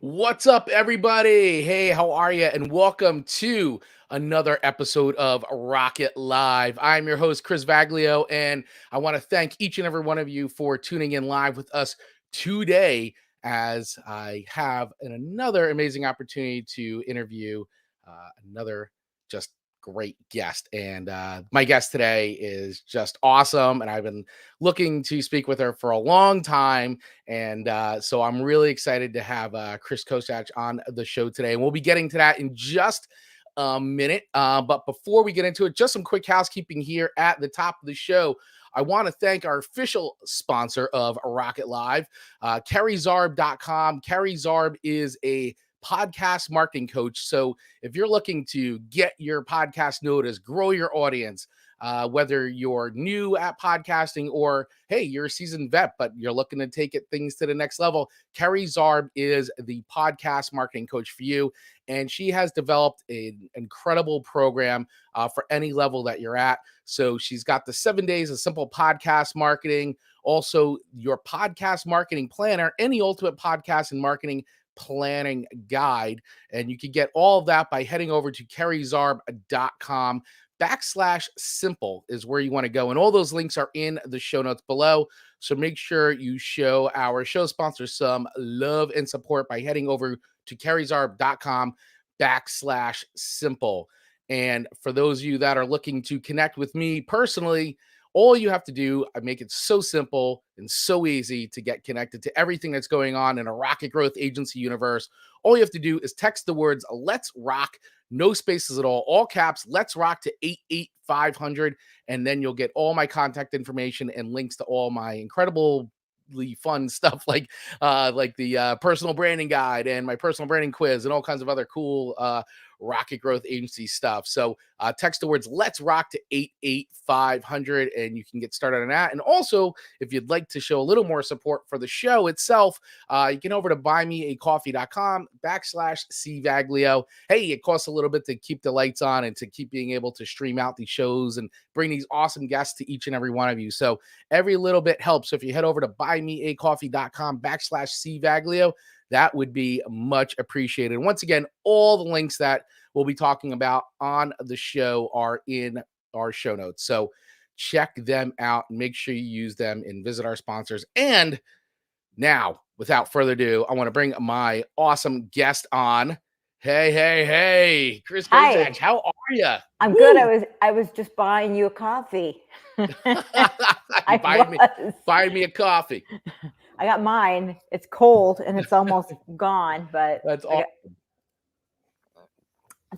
What's up, everybody? Hey, how are you? And welcome to another episode of Rocket Live. I'm your host, Chris Vaglio, and I want to thank each and every one of you for tuning in live with us today as I have another amazing opportunity to interview another just great guest. And my guest today is just awesome, and I've been looking to speak with her for a long time. And so I'm really excited to have Kris Kosach on the show today. And we'll be getting to that in just a minute. But before we get into it, just some quick housekeeping here at the top of the show. I want to thank our official sponsor of Rocket Live, carryzarb.com. Carry Zarb is a podcast marketing coach. So if you're looking to get your podcast noticed, grow your audience, whether you're new at podcasting or, hey, you're a seasoned vet, but you're looking to take things to the next level, Carrie Zarb is the podcast marketing coach for you. And she has developed an incredible program for any level that you're at. So she's got the 7 days of simple podcast marketing, also your podcast marketing planner, and the ultimate podcast and marketing planning guide. And you can get all of that by heading over to carryzarb.com/simple is where you want to go. And all those links are in the show notes below. So make sure you show our show sponsors some love and support by heading over to carryzarb.com/simple. And for those of you that are looking to connect with me personally, all you have to do, I make it so simple and so easy to get connected to everything that's going on in a rocket growth agency universe. All you have to do is text the words "Let's Rock," no spaces at all caps, "Let's Rock" to 88500, and then you'll get all my contact information and links to all my incredible fun stuff like the personal branding guide and my personal branding quiz and all kinds of other cool rocket growth agency stuff. So text the words "Let's Rock" to 88500 and you can get started on that. And also, if you'd like to show a little more support for the show itself, you can over to buymeacoffee.com/cvaglio. Hey, it costs a little bit to keep the lights on and to keep being able to stream out these shows and bring these awesome guests to each and every one of you. So every little bit helps. So if you head over to buymeacoffee.com/cvaglio, that would be much appreciated. And once again, all the links that we'll be talking about on the show are in our show notes. So check them out and make sure you use them and visit our sponsors. And now, without further ado, I want to bring my awesome guest on. Hey, Kris Hi. Kosach, how are you? I'm good. I was just buying you a coffee. Buy me a coffee. I got mine. It's cold and it's almost gone, but that's awesome.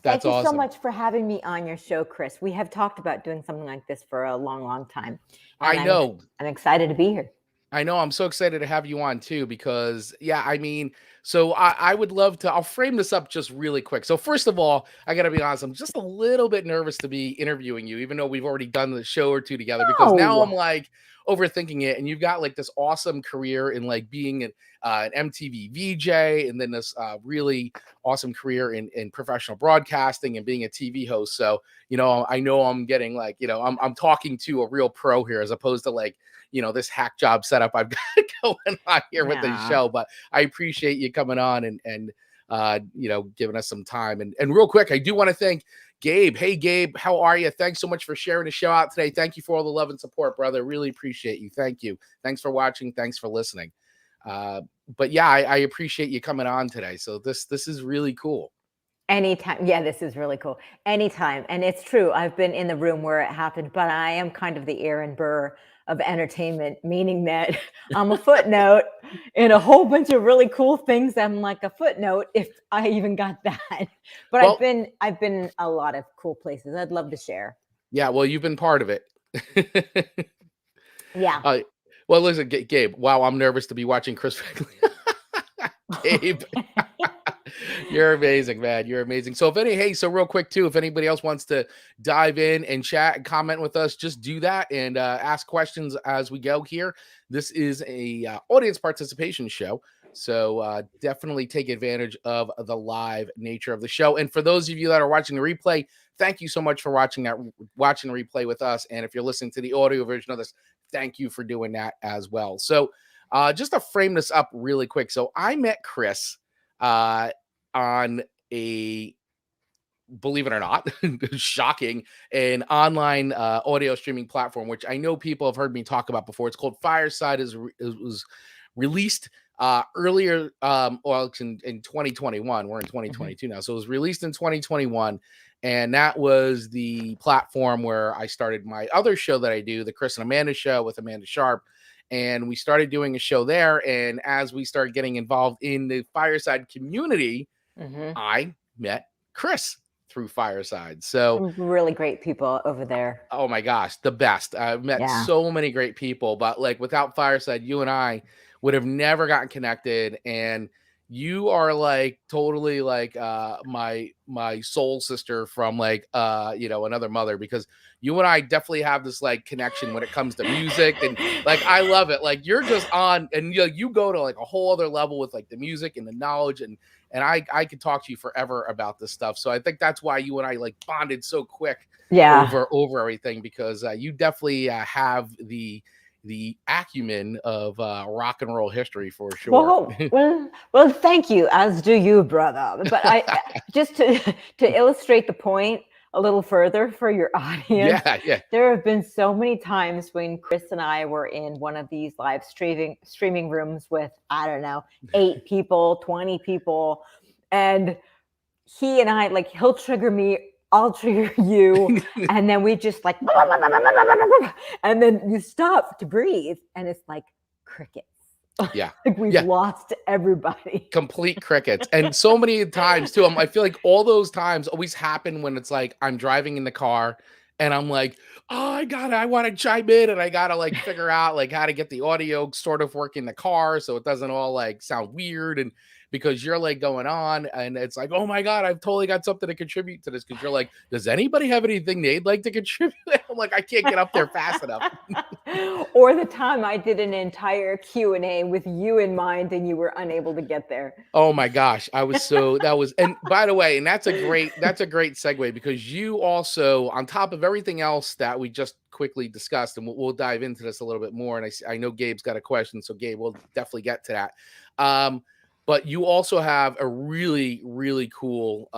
Thank you so much for having me on your show, Chris. We have talked about doing something like this for a long time. I know. I'm excited to be here. I know. I'm so excited to have you on too, because so I would love to, I'll frame this up just really quick. So first of all, I got to be honest, I'm just a little bit nervous to be interviewing you, even though we've already done the show or two together, because now I'm like overthinking it. And you've got like this awesome career in like being an MTV VJ, and then this really awesome career in professional broadcasting and being a TV host. So, I know I'm getting like, I'm talking to a real pro here, as opposed to like, this hack job setup I've got going on here with the show. But I appreciate you coming on and giving us some time. And real quick, I do want to thank Gabe. Hey, Gabe, how are you? Thanks so much for sharing the show out today. Thank you for all the love and support, brother. Really appreciate you. Thank you. Thanks for watching. Thanks for listening. But yeah, I appreciate you coming on today. So this is really cool. Anytime. Yeah, this is really cool. Anytime. And it's true. I've been in the room where it happened, but I am kind of the Aaron Burr of entertainment, meaning that I'm a footnote in a whole bunch of really cool things. I'm like a footnote, if I even got that. But I've been a lot of cool places. I'd love to share. Yeah, well, you've been part of it. Yeah. Well, listen, Gabe. Wow, I'm nervous to be watching Kris. Gabe. You're amazing, man. You're amazing. So so real quick too, if anybody else wants to dive in and chat and comment with us, just do that and ask questions as we go here. This is a audience participation show. So definitely take advantage of the live nature of the show. And for those of you that are watching the replay, thank you so much for watching the replay with us. And if you're listening to the audio version of this, thank you for doing that as well. So just to frame this up really quick. So I met Kris on a, believe it or not, shocking, an online audio streaming platform, which I know people have heard me talk about before. It's called Fireside. It was released earlier, well, it's in 2021. We're in 2022 now. So it was released in 2021. And that was the platform where I started my other show that I do, the Kris and Amanda Show with Amanda Sharp. And we started doing a show there. And as we started getting involved in the Fireside community, I met Kris through Fireside. So some really great people over there. Oh my gosh, the best. I've met so many great people, but like without Fireside, you and I would have never gotten connected. And you are like totally like my soul sister from like another mother, because you and I definitely have this like connection when it comes to music. And like I love it. Like you're just on, and you go to like a whole other level with like the music and the knowledge, and I could talk to you forever about this stuff. So I think that's why you and I like bonded so quick over everything, because you definitely have the acumen of rock and roll history for sure. Well, thank you, as do you, brother. But I just to illustrate the point a little further for your audience. There have been so many times when Kris and I were in one of these live streaming rooms with, I don't know, 8 people, 20 people, and he and I, like, he'll trigger me, I'll trigger you, and then we just like, and then you stop to breathe, and it's like crickets. Like we've lost everybody. Complete crickets. And so many times too, I feel like all those times always happen when it's like I'm driving in the car and I'm like, oh, I want to chime in, and I got to like figure out like how to get the audio sort of work in the car so it doesn't all like sound weird. And because you're like going on, and it's like, oh my God, I've totally got something to contribute to this. Because you're like, does anybody have anything they'd like to contribute? I'm like, I can't get up there fast enough. Or the time I did an entire Q&A with you in mind and you were unable to get there. Oh my gosh, and by the way, and that's a great segue, because you also, on top of everything else that we just quickly discussed, and we'll dive into this a little bit more. And I know Gabe's got a question, so Gabe, we'll definitely get to that. But you also have a really, really cool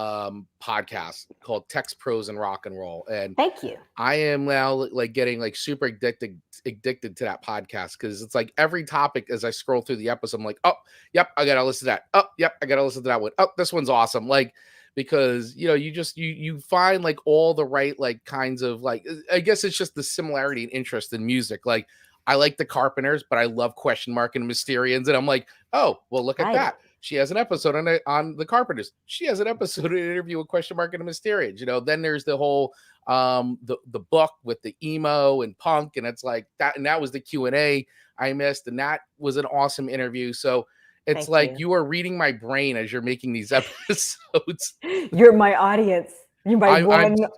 podcast called Text, Pros, and Rock and Roll. And thank you. I am now like getting like super addicted to that podcast, because it's like every topic as I scroll through the episode, I'm like, oh, yep, I gotta listen to that. Oh, yep, I gotta listen to that one. Oh, this one's awesome. Like, because you find like all the right like kinds of like, I guess it's just the similarity and interest in music. Like, I like the Carpenters, but I love Question Mark and Mysterians. And I'm like, oh, well, look at that. She has an episode on the Carpenters. She has an episode, an interview with Question Mark and Mysterians. Then there's the whole the book with the emo and punk, and it's like that. And that was the Q&A I missed, and that was an awesome interview. So it's you are reading my brain as you're making these episodes. You're my audience. You're my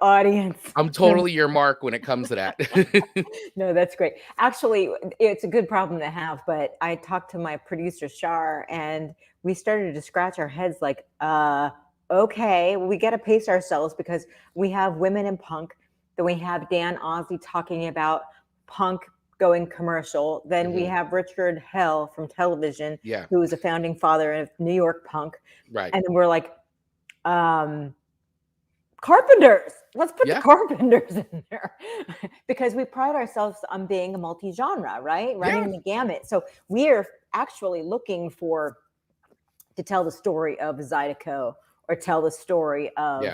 audience. I'm totally your mark when it comes to that. No, that's great. Actually, it's a good problem to have, but I talked to my producer, Shar, and we started to scratch our heads like, okay, we got to pace ourselves, because we have women in punk, then we have Dan Ozzie talking about punk going commercial. Then we have Richard Hell from television, who is a founding father of New York punk. Right. And then we're like, Carpenters. Let's put the Carpenters in there, because we pride ourselves on being a multi-genre, right? Running the gamut. So we are actually looking to tell the story of Zydeco, or tell the story of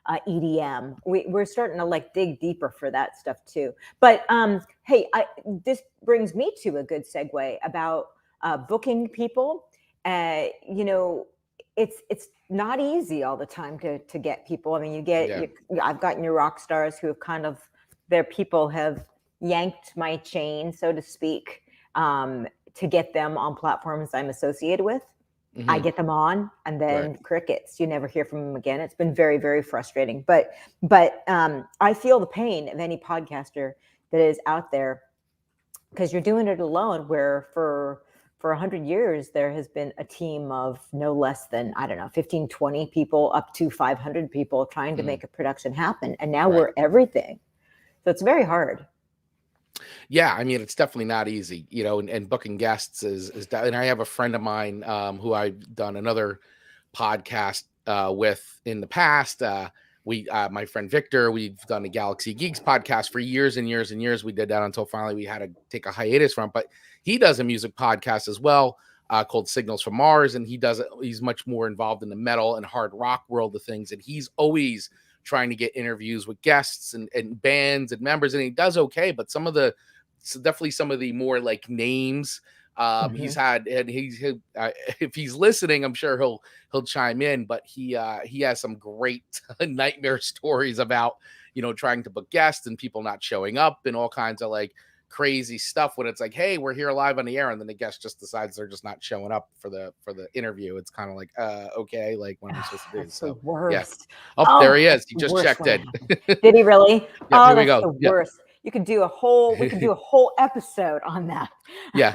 EDM. We're starting to like dig deeper for that stuff too. But hey, this brings me to a good segue about booking people. It's not easy all the time to get people. I mean, I've gotten your rock stars who have kind of, their people have yanked my chain, so to speak, to get them on platforms I'm associated with. I get them on, and then crickets. You never hear from them again. It's been very, very frustrating. But I feel the pain of any podcaster that is out there, because you're doing it alone, where for 100 years, there has been a team of no less than, 15, 20 people up to 500 people trying to make a production happen. And now we're everything. So it's very hard. Yeah, I mean, it's definitely not easy, and booking guests and I have a friend of mine who I've done another podcast with in the past. My friend Victor, we've done the Galaxy Geeks podcast for years and years and years. We did that until finally we had to take a hiatus from it. But he does a music podcast as well, called Signals from Mars, and he's much more involved in the metal and hard rock world of things, and he's always trying to get interviews with guests and bands and members, and he does okay. But definitely some of the more like names he's Mhm. had, and if he's listening, I'm sure he'll chime in. But he has some great nightmare stories about trying to book guests and people not showing up and all kinds of like crazy stuff when it's like, hey, we're here live on the air, and then the guest just decides they're just not showing up for the interview. It's kind of like, okay, like what am I supposed to do? That's the So yeah. worst. Oh, there Oh, he that's is. He the just worst checked when it in. happens. Did he really? Yep, Oh, here we that's go. the Yep. worst. We could do a whole episode on that. Yeah.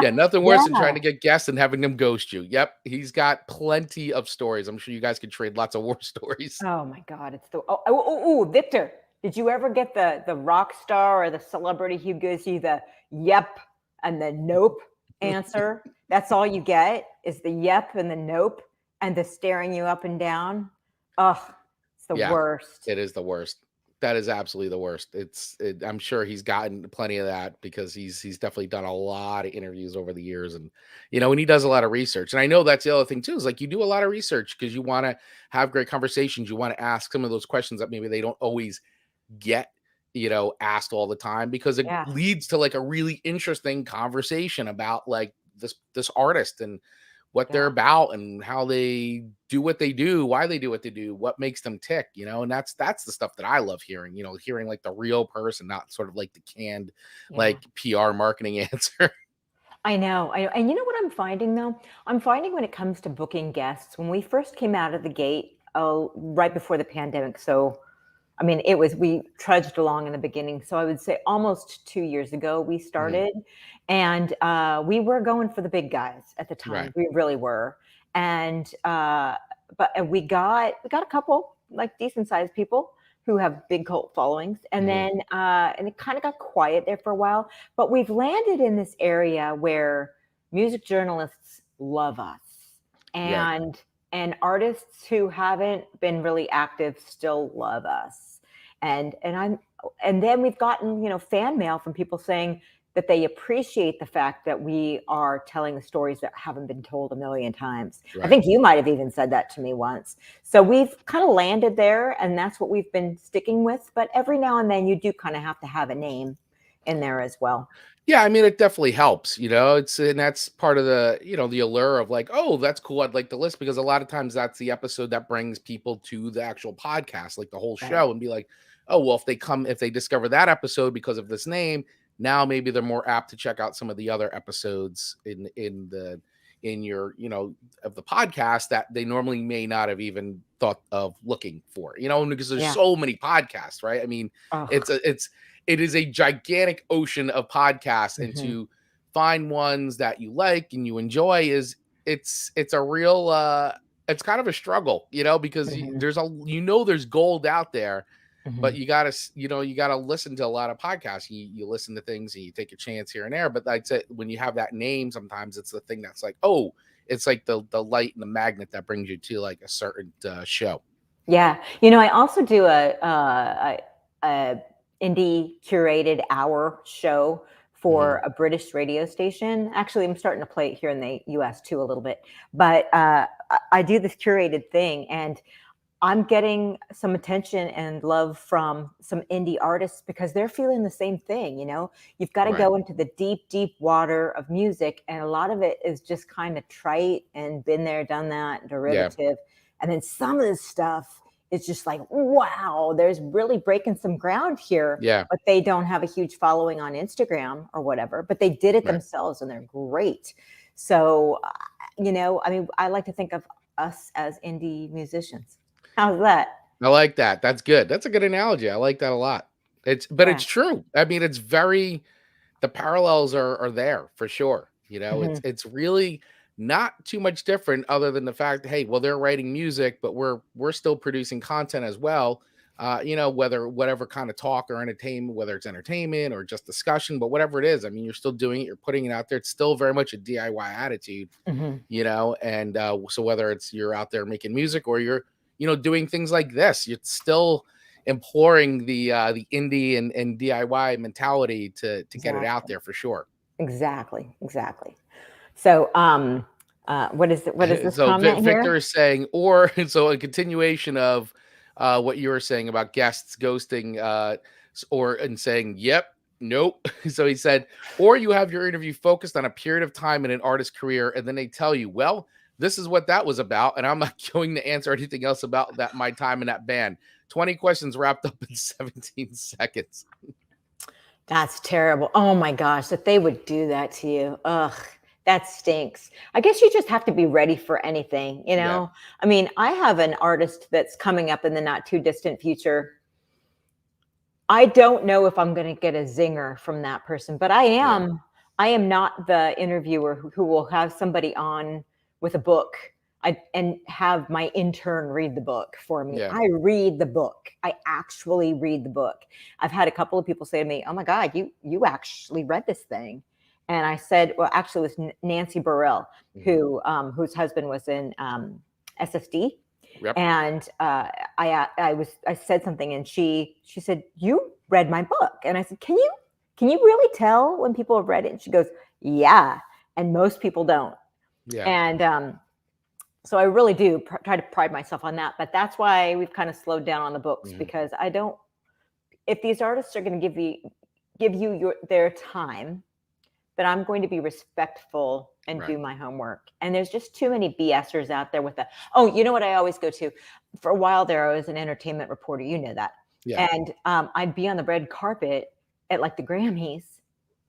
Yeah, nothing worse than trying Yeah. to get guests and having them ghost you. Yep, he's got plenty of stories. I'm sure you guys could trade lots of war stories. Oh my God, it's the Victor, did you ever get the rock star or the celebrity who gives you the yep and the nope answer? That's all you get is the yep and the nope and the staring you up and down. Oh, it's the Yeah, worst. it is the worst. That is absolutely the worst. I'm sure he's gotten plenty of that because he's definitely done a lot of interviews over the years, and he does a lot of research. And I know that's the other thing too, is like you do a lot of research because you want to have great conversations. You want to ask some of those questions that maybe they don't always get asked all the time, because it Yeah, leads to like a really interesting conversation about like this artist and what they're yeah, about and how they do what they do, why they do what they do, what makes them tick, and that's the stuff that I love hearing, hearing like the real person, not sort of like the canned yeah. like PR marketing answer. I know, and you know what I'm finding though? I'm finding when it comes to booking guests, when we first came out of the gate, right before the pandemic. So, I mean, we trudged along in the beginning. So I would say almost 2 years ago we Mhm. started, and we were going for the big guys at the time. Right. We really were, and we got a couple like decent sized people who have big cult followings, and Mhm. then and it kind of got quiet there for a while. But we've landed in this area where music journalists love us, Right. and artists who haven't been really active still love us. And then we've gotten, fan mail from people saying that they appreciate the fact that we are telling the stories that haven't been told a million times. I Right. think you might have even said that to me once. So we've kind of landed there, and that's what we've been sticking with. But every now and then you do kind of have to have a name in there as well. Yeah, I mean, it definitely helps, and that's part of the allure of like, oh, that's cool. I'd like to listen, because a lot of times that's the episode that brings people to the actual podcast, like the whole Right. show, and be like, oh, well, if they discover that episode because of this name, now maybe they're more apt to check out some of the other episodes in your, of the podcast that they normally may not have even thought of looking for, because there's Yeah. so many podcasts, right? I mean, Oh. it is a gigantic ocean of podcasts, and Mhm. to find ones that you like and you enjoy it's a real it's kind of a struggle, because Mhm. there's gold out there, but Mhm. you gotta listen to a lot of podcasts. You listen to things and you take a chance here and there, but I'd say when you have that name, sometimes it's the thing that's like, oh, it's like the light and the magnet that brings you to like a certain show. Yeah. I also do a indie curated hour show Hmm. for a British radio station. Actually, I'm starting to play it here in the US too a little bit. But I do this curated thing, and I'm getting some attention and love from some indie artists because they're feeling the same thing. You've got to Right. go into the deep, deep water of music, and a lot of it is just kind of trite and been there, done that, Yeah. derivative. And then some of this stuff is just like, wow, there's really breaking some ground here, Yeah. but they don't have a huge following on Instagram or whatever, but they did it Right. themselves and they're great. So, I mean, I like to think of us as indie musicians. How's that? I like that. That's good. That's a good analogy. I like that a lot. But Yeah. it's true. I mean, the parallels are there for sure. It's Mhm. it's really not too much different, other than the fact, hey, well, they're writing music, but we're still producing content as well. whatever kind of talk or entertainment, whether it's entertainment or just discussion, but whatever it is, I mean, you're still doing it, you're putting it out there. It's still very much a DIY attitude, and so whether it's you're out there making music or you're, doing things like this, it's still imploring the indie and DIY mentality to get it out there for sure. Exactly. So, what is this So comment Victor here? is saying, or so a continuation of what you were saying about guests ghosting, and saying, "Yep, nope." So he said, or you have your interview focused on a period of time in an artist's career, and then they tell you, "Well, this is what that was about," and I'm not going to answer anything else about that my time in that band. 20 questions wrapped up in 17 seconds. That's terrible. Oh my gosh, that they would do that to you. Ugh, that stinks. I guess you just have to be ready for anything, Yeah. I mean, I have an artist that's coming up in the not too distant future. I don't know if I'm going to get a zinger from that person, but I am not the interviewer who will have somebody on with a book and have my intern read the book for me. Yeah. I read the book. I actually read the book. I've had a couple of people say to me, "Oh my God, you actually read this thing." And I said, well, actually it was Nancy Burrell, whose husband was in SSD. Yep. And I said something, and she said, "You read my book," and I said, "Can you really tell when people have read it?" And she goes, "Yeah," and most people don't. Yeah. And so I really do try to pride myself on that. But that's why we've kind of slowed down on the books, because I don't. If these artists are going to give you their time, that I'm going to be respectful and do my homework. And there's just too many BSers out there with that. Oh, you know what I always go to? For a while there, I was an entertainment reporter. You know that. Yeah. And I'd be on the red carpet at like the Grammys,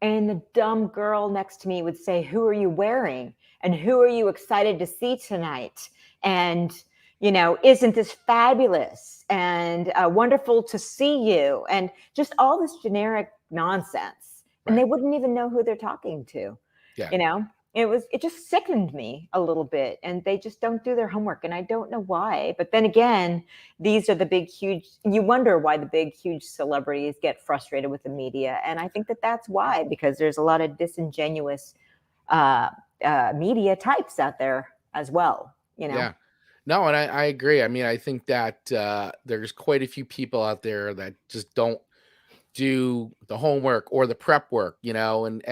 and the dumb girl next to me would say, "Who are you wearing? And who are you excited to see tonight? And, isn't this fabulous? And wonderful to see you." And just all this generic nonsense. And they wouldn't even know who they're talking to. Yeah. It just sickened me a little bit, and they just don't do their homework, and I don't know why. But then again, these are the big, huge, you wonder why the big, huge celebrities get frustrated with the media. And I think that's why, because there's a lot of disingenuous media types out there as well, Yeah. No, and I agree. I mean, I think that there's quite a few people out there that just don't do the homework or the prep work, and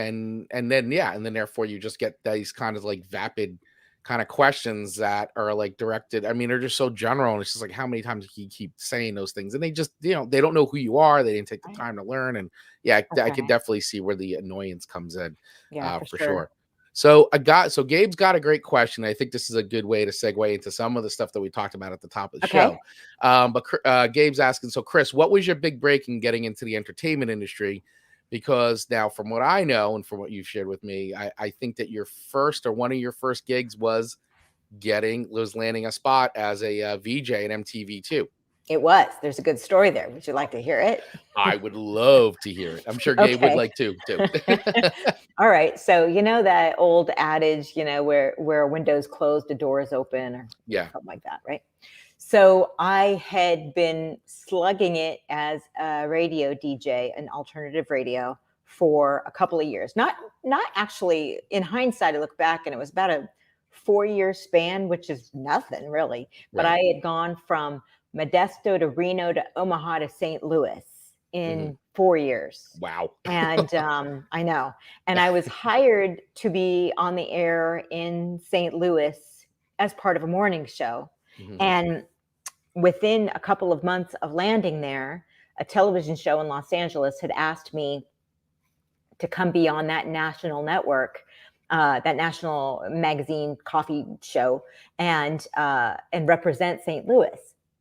then therefore you just get these kind of like vapid kind of questions that are like directed. I mean, they're just so general, and it's just like, how many times do you keep saying those things? And they just, they don't know who you are. They didn't take the time to learn. And I could definitely see where the annoyance comes in. For sure. So Gabe's got a great question. I think this is a good way to segue into some of the stuff that we talked about at the top of the show. But Gabe's asking, so Kris, what was your big break in getting into the entertainment industry? Because now, from what I know and from what you've shared with me, I think that your first or one of your first gigs was landing a spot as a VJ at MTV too. It was. There's a good story there. Would you like to hear it? I would love to hear it. I'm sure Gabe would like to too. All right. So that old adage, where a window's closed, a door is open, or something like that, right? So I had been slugging it as a radio DJ, an alternative radio, for a couple of years. Not actually, in hindsight, I look back and it was about a 4-year span, which is nothing really. But I had gone from Modesto to Reno to Omaha to St. Louis in 4 years. Wow. And I know. And I was hired to be on the air in St. Louis as part of a morning show. And within a couple of months of landing there, a television show in Los Angeles had asked me to come be on that national network, that national magazine coffee show, and represent St. Louis.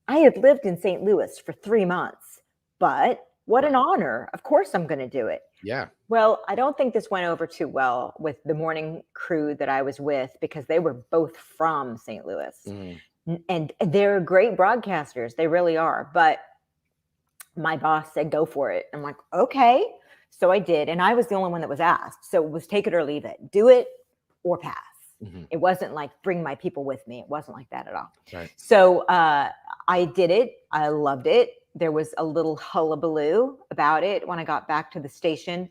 I had lived in St. Louis for 3 months, but what an honor. Of course I'm going to do it. Yeah. Well, I don't think this went over too well with the morning crew that I was with, because they were both from St. Louis. And they're great broadcasters. They really are. But my boss said, go for it. I'm like, okay. So I did. And I was the only one that was asked. So it was take it or leave it. Do it or pass. It wasn't like bring my people with me. It wasn't like that at all. Right. So I did it. I loved it. there was a little hullabaloo about it when I got back to the station.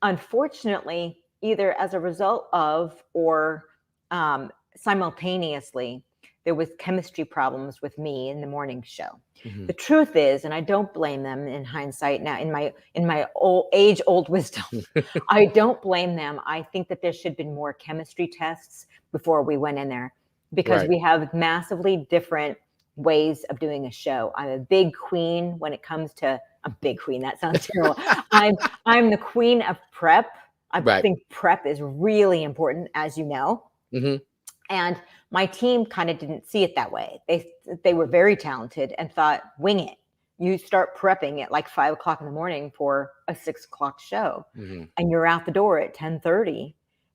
Unfortunately, either as a result of or simultaneously, there was chemistry problems with me in the morning show. Mhm. The truth is, and I don't blame them in hindsight now, in my old wisdom, I don't blame them. I think that there should have been more chemistry tests before we went in there, because Right. we have massively different ways of doing a show. I'm a big queen when it comes to a big queen. That sounds terrible. I'm the queen of prep. I Right. think prep is really important, as you know. Mhm. And my team kind of didn't see it that way. They were very talented and thought, wing it. You start prepping at like 5 o'clock in the morning for a 6 o'clock show, Mhm. and you're out the door at 10:30.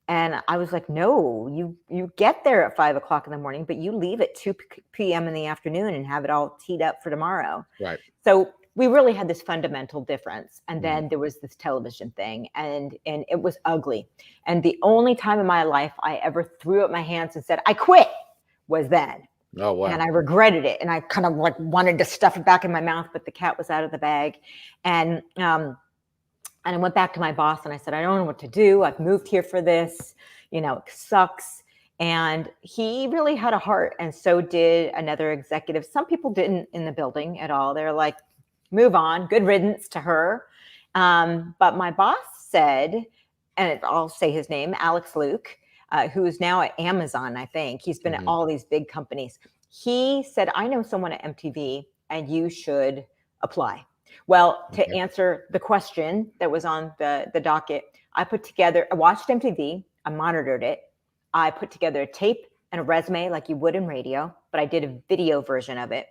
And I was like, no, you get there at 5 o'clock in the morning, but you leave at 2 p.m. in the afternoon and have it all teed up for tomorrow. Right. So we really had this fundamental difference. And Mhm. then there was this television thing, and it was ugly. And the only time in my life I ever threw up my hands and said, I quit, was then. Oh, wow. And I regretted it. And I kind of like wanted to stuff it back in my mouth, but the cat was out of the bag. And I went back to my boss and I said, I don't know what to do. I've moved here for this, it sucks. And he really had a heart, and so did another executive. Some people didn't in the building at all. They're like, move on, good riddance to her. But my boss said, and I'll say his name, Alex Luke, who is now at Amazon, I think. He's been at all these big companies. He said, I know someone at MTV and you should apply. Well, to answer the question that was on the docket, I watched MTV, I monitored it. I put together a tape and a resume like you would in radio, but I did a video version of it.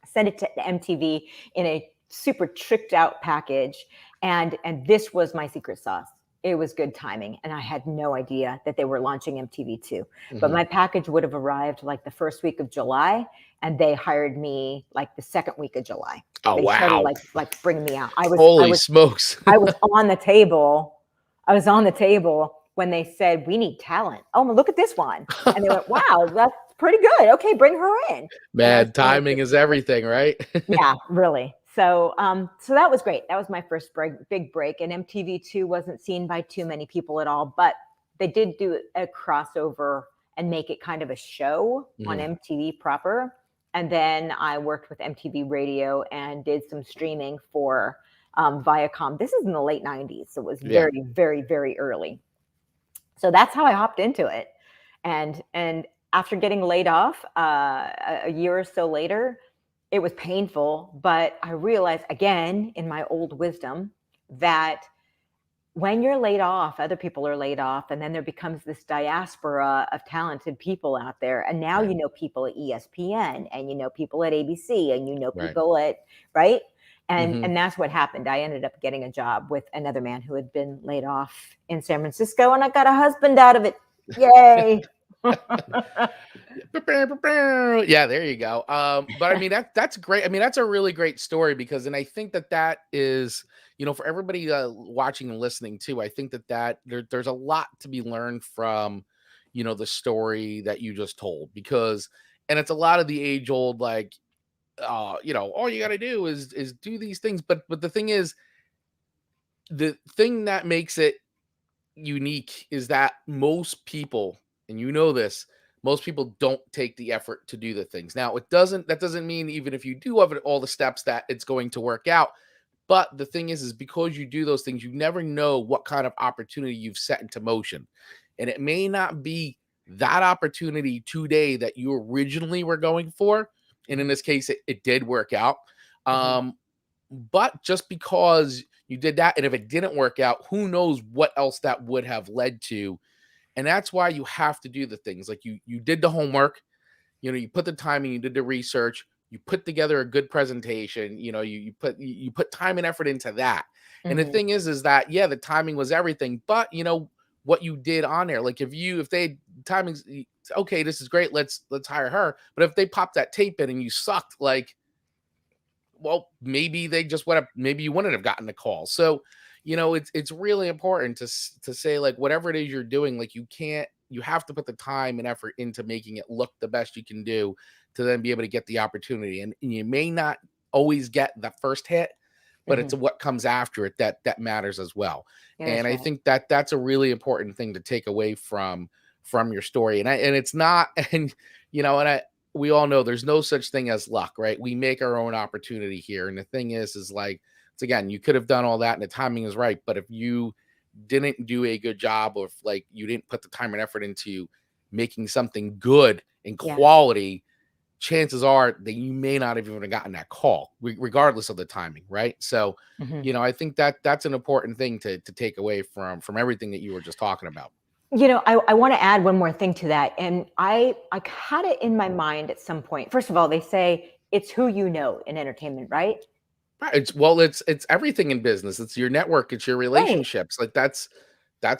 Sent it to MTV in a super tricked out package. And this was my secret sauce. It was good timing. And I had no idea that they were launching MTV2. But my package would have arrived like the first week of July, and they hired me like the second week of July. Oh, They wow. started like bringing me out. Holy smokes. I was on the table. I was on the table when they said, we need talent. Oh, look at this one. And they went, wow, that's pretty good. Okay, bring her in. Man, timing is everything, right? Yeah, really. So so that was great. That was my first big break. And MTV2 wasn't seen by too many people at all, but they did do a crossover and make it kind of a show on MTV proper. And then I worked with MTV Radio and did some streaming for Viacom. This is in the late 90s. So it was very, very, very early. So that's how I hopped into it. And after getting laid off a year or so later, it was painful, but I realized again in my old wisdom that when you're laid off, other people are laid off, and then there becomes this diaspora of talented people out there. And now you know people at ESPN, and you know people at ABC, and you know people at right. And that's what happened. I ended up getting a job with another man who had been laid off in San Francisco, and I got a husband out of it. Yay. Yeah, there you go. But I mean, that's great. I mean, that's a really great story, because, and I think that is, for everybody watching and listening too, I think that there's a lot to be learned from, the story that you just told, because, and it's a lot of the age old, like, all you got to do is do these things. But the thing is, the thing that makes it unique is that most people, and this, most people don't take the effort to do the things. Now, that doesn't mean even if you do have all the steps that it's going to work out. But the thing is because you do those things, you never know what kind of opportunity you've set into motion. And it may not be that opportunity today that you originally were going for. And in this case, it did work out. But just because you did that, and if it didn't work out, who knows what else that would have led to. And that's why you have to do the things like you did the homework, you put the time in, you did the research, you put together a good presentation, you put time and effort into that. And the thing is that, the timing was everything, but what you did on there, like if they timings, okay, this is great, let's hire her. But if they popped that tape in and you sucked, like, well, maybe they just maybe you wouldn't have gotten the call. So, it's really important to say, like, whatever it is you're doing, like, you have to put the time and effort into making it look the best you can do to then be able to get the opportunity. And you may not always get the first hit, but it's Mhm. what comes after it that matters as well. Yeah, And that's I right. think that that's a really important thing to take away from your story. And it's not, and and we all know there's no such thing as luck, right? We make our own opportunity here. And the thing is like, it's again, you could have done all that and the timing is right, but if you didn't do a good job, or if like you didn't put the time and effort into making something good and Yeah. quality, chances are that you may not have even gotten that call, regardless of the timing, right? So, Mhm. I think that that's an important thing to take away from everything that you were just talking about. I want to add one more thing to that. And I had it in my mind at some point. First of all, they say it's who you know in entertainment, right? Right. It's everything in business. It's your network, it's your Right. relationships. Like that's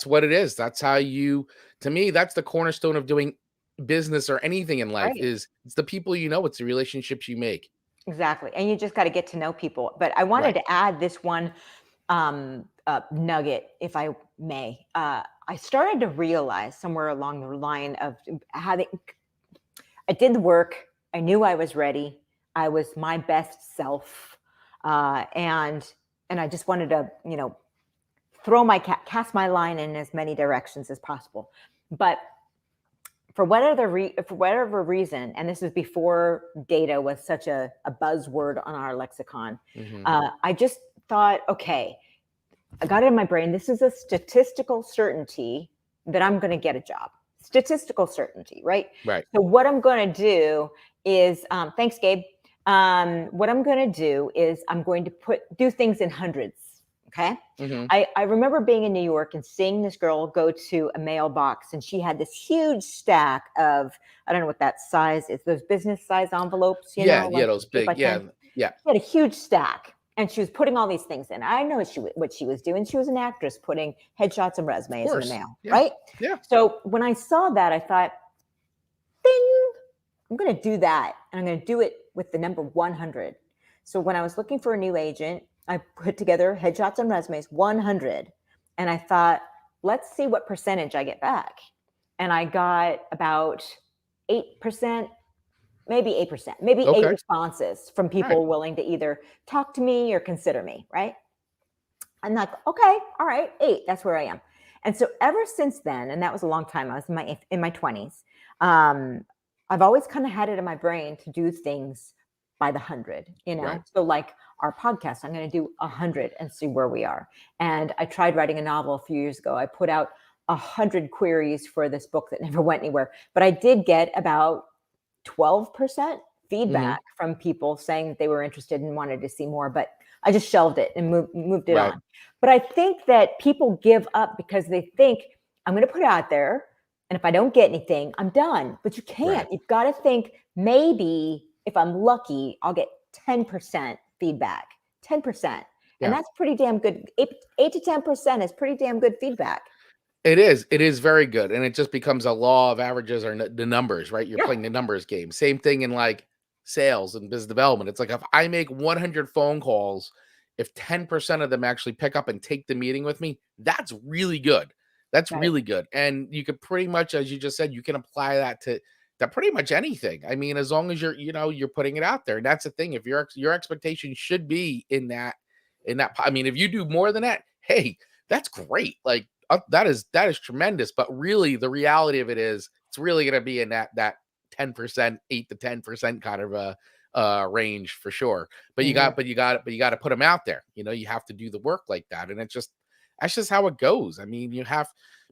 what it is. That's how you, to me, that's the cornerstone of doing business or anything in life. Right. Is it's the people you know, it's the relationships you make. Exactly. And you just got to get to know people. But I wanted Right. to add this one nugget, if I may. I started to realize somewhere along the line of having, I did the work. I knew I was ready. I was my best self, and I just wanted to, throw my cast my line in as many directions as possible. But for whatever reason, and this is before data was such a buzzword on our lexicon, Hmm. I just thought, okay, I got it in my brain. This is a statistical certainty that I'm going to get a job. Statistical certainty, right? Right. So what I'm going to do is, thanks, Gabe. What I'm going to do is I'm going to do things in hundreds. Okay. Hmm. I remember being in New York and seeing this girl go to a mailbox, and she had this huge stack of, I don't know what that size is, those business size envelopes, Yeah, like yeah, those 8 by big, 10. yeah, yeah. She had a huge stack, and she was putting all these things in. I know what she was doing. She was an actress putting headshots and Of resumes in the course. mail, Yeah. right? Yeah. So when I saw that, I thought, ding, I'm going to do that. And I'm going to do it with the number 100. So when I was looking for a new agent, I put together headshots and resumes, 100. And I thought, let's see what percentage I get back. And I got about 8%, maybe 8%, maybe 8 Okay. responses from All right. people willing to either talk to me or consider me, right? I'm like, okay, all right, 8, that's where I am. And so ever since then, and that was a long time, I was in my 20s, I've always kind of had it in my brain to do things by the 100, Right. So like our podcast, I'm going to do 100 and see where we are. And I tried writing a novel a few years ago. I put out 100 queries for this book that never went anywhere, but I did get about 12% Hmm. feedback from people saying that they were interested and wanted to see more, but I just shelved it and moved it Right. on. But I think that people give up because they think, I'm going to put it out there, and if I don't get anything, I'm done. But you Right. can't. You've got to think, maybe if I'm lucky, I'll get 10% feedback. 10%. And Yeah. that's pretty damn good. 8 to 10% is pretty damn good feedback. It is. It is very good, and it just becomes a law of averages or the numbers, right? You're Yeah. playing the numbers game. Same thing in like sales and business development. It's like if I make 100 phone calls, if 10% of them actually pick up and take the meeting with me, that's really good. That's Right. really good. And you could pretty much, as you just said, you can apply that to pretty much anything. I mean, as long as you're putting it out there. And that's the thing. If your expectation should be in that, I mean, if you do more than that, hey, that's great. Like that is tremendous. But really, the reality of it is, it's really going to be in that 10%, 8 to 10% kind of a range for sure. But you Mhm. got, but you got, but you got to put them out there. You have to do the work like that, and that's just how it goes. I mean,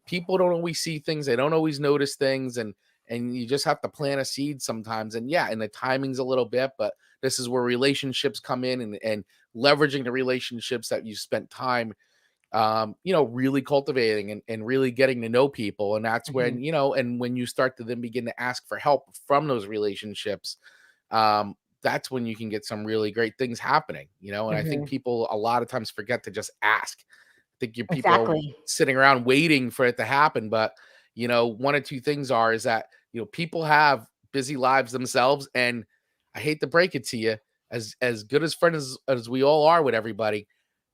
people don't always see things, they don't always notice things, and you just have to plant a seed sometimes. And yeah, and the timing's a little bit, but this is where relationships come in, and leveraging the relationships that you spent time really cultivating, and really getting to know people. And that's Mhm. and when you start to then begin to ask for help from those relationships, that's when you can get some really great things happening. And I think Mhm. people a lot of times forget to just ask. I think your people are Exactly. sitting around waiting for it to happen. But one of two things is that people have busy lives themselves, and I hate to break it to you, as good as friends as we all are with everybody,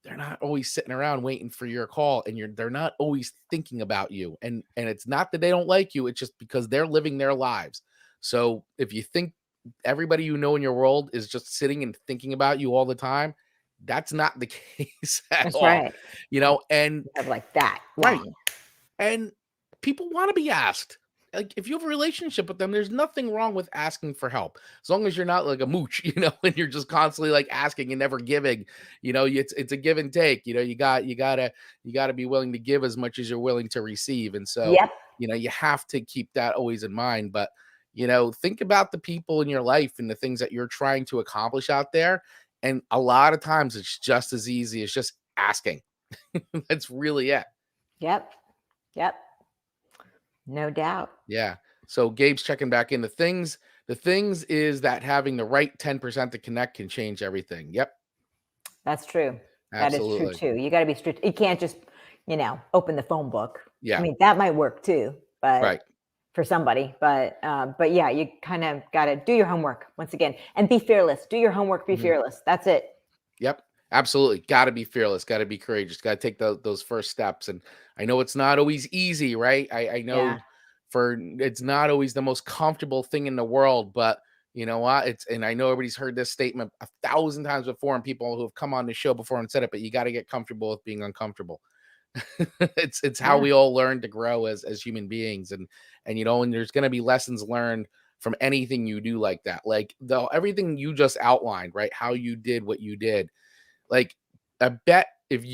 they're not always sitting around waiting for your call, and they're not always thinking about you. And it's not that they don't like you, it's just because they're living their lives. So if you think everybody you know in your world is just sitting and thinking about you all the time. That's not the case at That's all, right. and You have like that right. long. And people want to be asked. Like if you have a relationship with them, there's nothing wrong with asking for help. As long as you're not like a mooch, and you're just constantly like asking and never giving. It's a give and take. You gotta be willing to give as much as you're willing to receive. And so, Yep. you have to keep that always in mind. But think about the people in your life and the things that you're trying to accomplish out there. And a lot of times it's just as easy as just asking. That's really it. Yep. Yep. No doubt. Yeah. So Gabe's checking back in. The things is that having the right 10% to connect can change everything. Yep. That's true. That is true Absolutely. too. You got to be strict. You can't just, open the phone book. I Yeah. mean, that might work too, but Right. for somebody, but yeah, you kind of got to do your homework once again and be fearless. Do your homework, be Mhm. fearless. That's it. Yep. Absolutely. Got to be fearless. Got to be courageous. Got to take those first steps. And I know it's not always easy, right? I Yeah. know it's not always the most comfortable thing in the world, but you know what? And I know everybody's heard this statement 1,000 times before, and people who have come on the show before and said it, but you got to get comfortable with being uncomfortable. It's how Yeah. we all learn to grow as human beings. And there's going to be lessons learned from anything you do like that. Like everything you just outlined, right? How you did what you did. Like, I bet if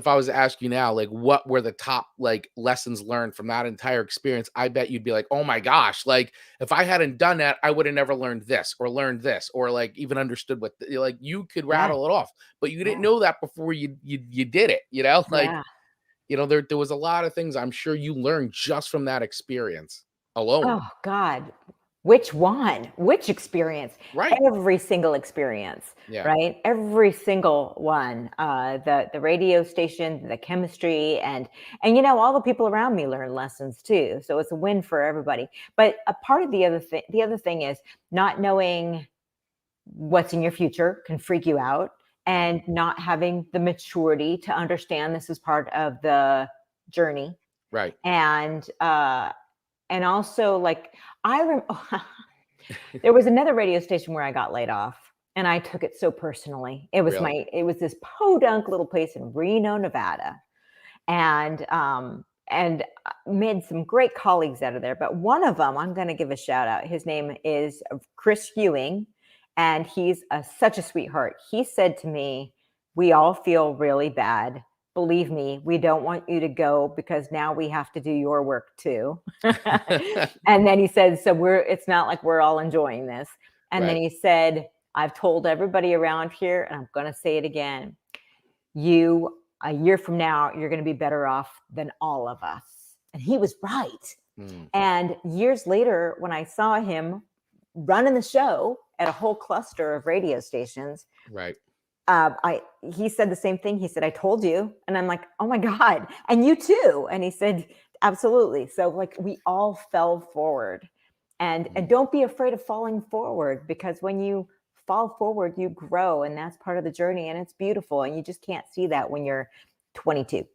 I was to ask you now, like, what were the top like lessons learned from that entire experience, I bet you'd be like, oh my gosh, like if I hadn't done that, I would have never learned this or like even understood like you could Yeah. rattle it off, but you didn't Yeah. know that before you did it, like, Yeah. there was a lot of things I'm sure you learned just from that experience alone. Oh God. Which one? Which experience? Right. Every single experience, Yeah. right? Every single one. The radio station, the chemistry, and all the people around me learn lessons too. So it's a win for everybody. But a part of the other thing is not knowing what's in your future can freak you out, and not having the maturity to understand this is part of the journey. Right. And also, like, there was another radio station where I got laid off, and I took it so personally. Really. It was this podunk little place in Reno, Nevada, and made some great colleagues out of there. But one of them, I'm going to give a shout out. His name is Chris Ewing, and he's such a sweetheart. He said to me, "We all feel really bad. Believe me, we don't want you to go because now we have to do your work too." And then he said, "So it's not like we're all enjoying this." And then Right. he said, "I've told everybody around here, and I'm going to say it again. A year from now, you're going to be better off than all of us." And he was right. Mm, And years later, when I saw him running the show at a whole cluster of radio stations, right. he said the same thing. He said, "I told you." And I'm like, "Oh my God. And you too." And he said, "Absolutely." So like we all fell forward, and Mm. don't be afraid of falling forward, because when you fall forward, you grow, and that's part of the journey, and it's beautiful. And you just can't see that when you're 22.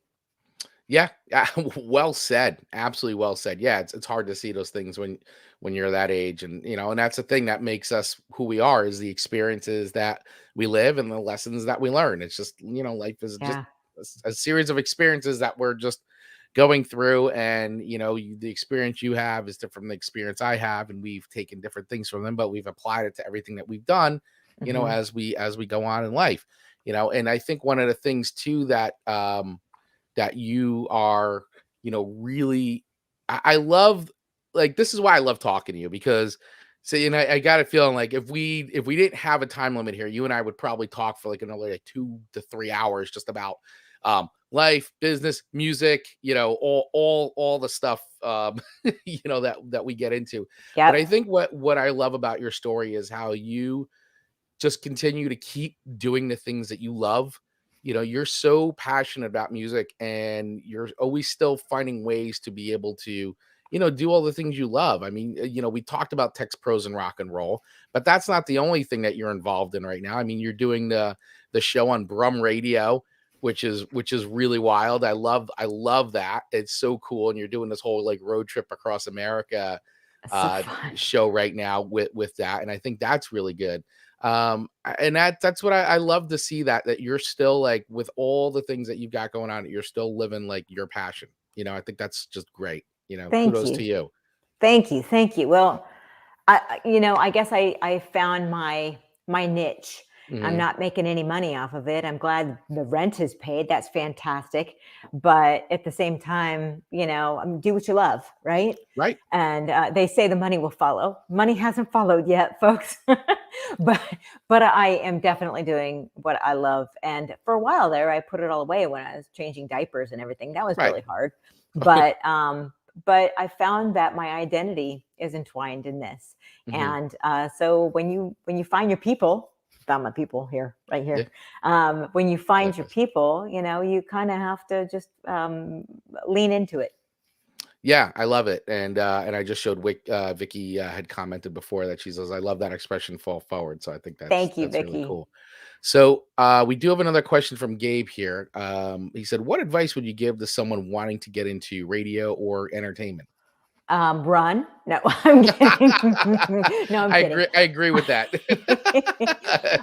Yeah, yeah, well said. Absolutely well said. Yeah, it's hard to see those things when you're that age, and that's the thing that makes us who we are is the experiences that we live and the lessons that we learn. It's just life is just Yeah. a series of experiences that we're just going through, and the experience you have is different from the experience I have, and we've taken different things from them, but we've applied it to everything that we've done, Mhm. as we go on in life, and I think one of the things too that you are, really, I love, like, this is why I love talking to you because, see, and I got a feeling like if we didn't have a time limit here, you and I would probably talk for like another like 2 to 3 hours just about life, business, music, all the stuff that we get into. But I Yep. think what I love about your story is how you just continue to keep doing the things that you love. You're so passionate about music and you're always still finding ways to be able to, do all the things you love. I mean, we talked about text pros and rock and roll, but that's not the only thing that you're involved in right now. I mean, you're doing the show on Brum Radio, which is really wild. I love that. It's so cool. And you're doing this whole like road trip across America. So fun. show right now with that, and I think that's really good. And that's what I love to see, that you're still, like, with all the things that you've got going on, you're still living like your passion. I think that's just great. Thank Kudos you. to you. Thank you. Thank you. Well, I guess I found my niche. I'm Hmm. not making any money off of it. I'm glad the rent is paid. That's fantastic. But at the same time, do what you love, right? Right. And they say the money will follow. Money hasn't followed yet, folks. but but I am definitely doing what I love. And for a while there, I put it all away when I was changing diapers and everything. That was Right. really hard. But I found that my identity is entwined in this. Hmm. And so when you find your people, found my people here, right Yeah. here. When you find your Exactly. people, you kind of have to just lean into it. Yeah, I love it. And I just showed Vicky had commented before that she says, "I love that expression, fall forward." So I think that's Thank you, really Vicky. cool. So we do have another question from Gabe here. He said, "What advice would you give to someone wanting to get into radio or entertainment?" Run. No, I'm kidding. No, I'm kidding. I agree with that.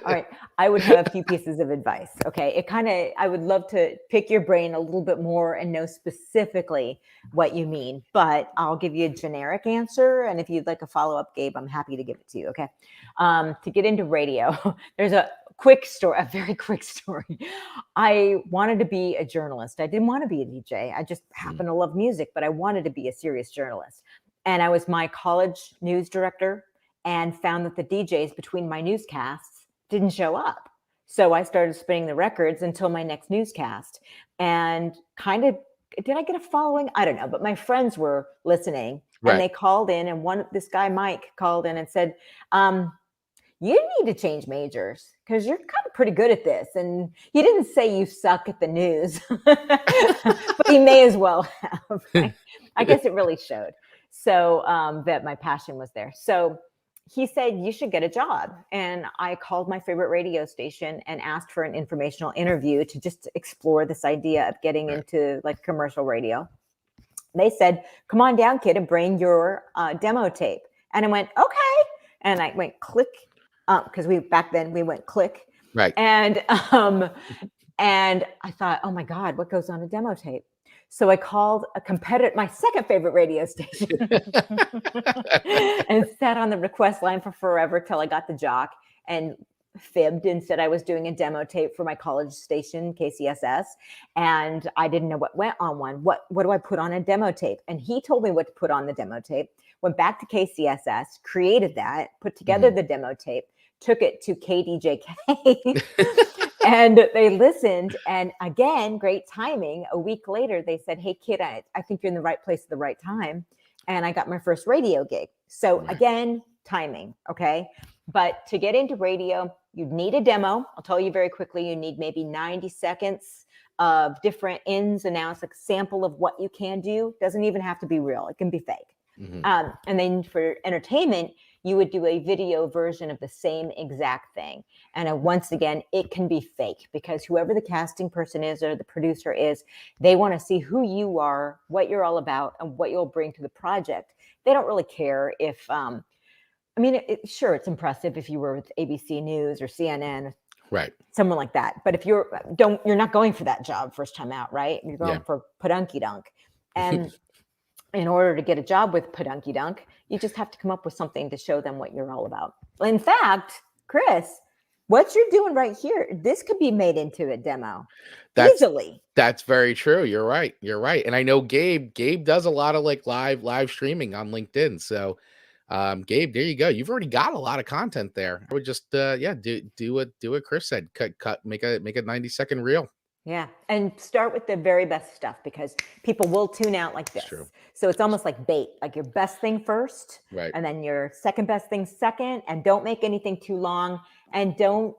All right. I would have a few pieces of advice. Okay. I would love to pick your brain a little bit more and know specifically what you mean, but I'll give you a generic answer. And if you'd like a follow up, Gabe, I'm happy to give it to you. Okay. To get into radio, there's a very quick story. I wanted to be a journalist. I didn't want to be a DJ. I just Mm, happen to love music, but I wanted to be a serious journalist. And I was my college news director and found that the DJs between my newscasts didn't show up. So I started spinning the records until my next newscast. And kind of, did I get a following? I don't know, but my friends were listening and right. they called in, and this guy, Mike, called in and said, you need to change majors because you're kind of pretty good at this. And he didn't say you suck at the news, but he may as well have. Right? I guess it really showed. So that my passion was there. So he said, you should get a job. And I called my favorite radio station and asked for an informational interview to just explore this idea of getting Right. into like commercial radio. They said, come on down, kid, and bring your demo tape. And I went, okay. And I went click, because back then we went click. Right. And I thought, oh my God, what goes on a demo tape? So I called my second favorite radio station, and sat on the request line for forever till I got the jock and fibbed and said I was doing a demo tape for my college station, KCSS. And I didn't know what went on one. What do I put on a demo tape? And he told me what to put on the demo tape, went back to KCSS, created that, put together the demo tape, took it to KDJK. And they listened. And again, great timing. A week later, they said, hey, kid, I think you're in the right place at the right time. And I got my first radio gig. So again, timing. Okay. But to get into radio, you'd need a demo. I'll tell you very quickly, you need maybe 90 seconds of different ins and outs, like a sample of what you can do. Doesn't even have to be real. It can be fake. And then for entertainment, you would do a video version of the same exact thing. And once again, it can be fake because whoever the casting person is or the producer is, they want to see who you are, what you're all about, and what you'll bring to the project. They don't really care if, sure, it's impressive if you were with ABC News or CNN, Right. someone like that. But if you're not going for that job first time out, right? You're going for Podunky Dunk. And in order to get a job with Podunky Dunk, you just have to come up with something to show them what you're all about. In fact, Kris, what you're doing right here, this could be made into a demo easily. That's very true. You're right. You're right. And I know Gabe does a lot of like live streaming on LinkedIn. So Gabe, there you go. You've already got a lot of content there. I would just do what Kris said. Cut make a 90-second reel. Yeah. And start with the very best stuff because people will tune out like this. True. So it's almost like bait, like your best thing first, Right. and then your second best thing second, and don't make anything too long, and don't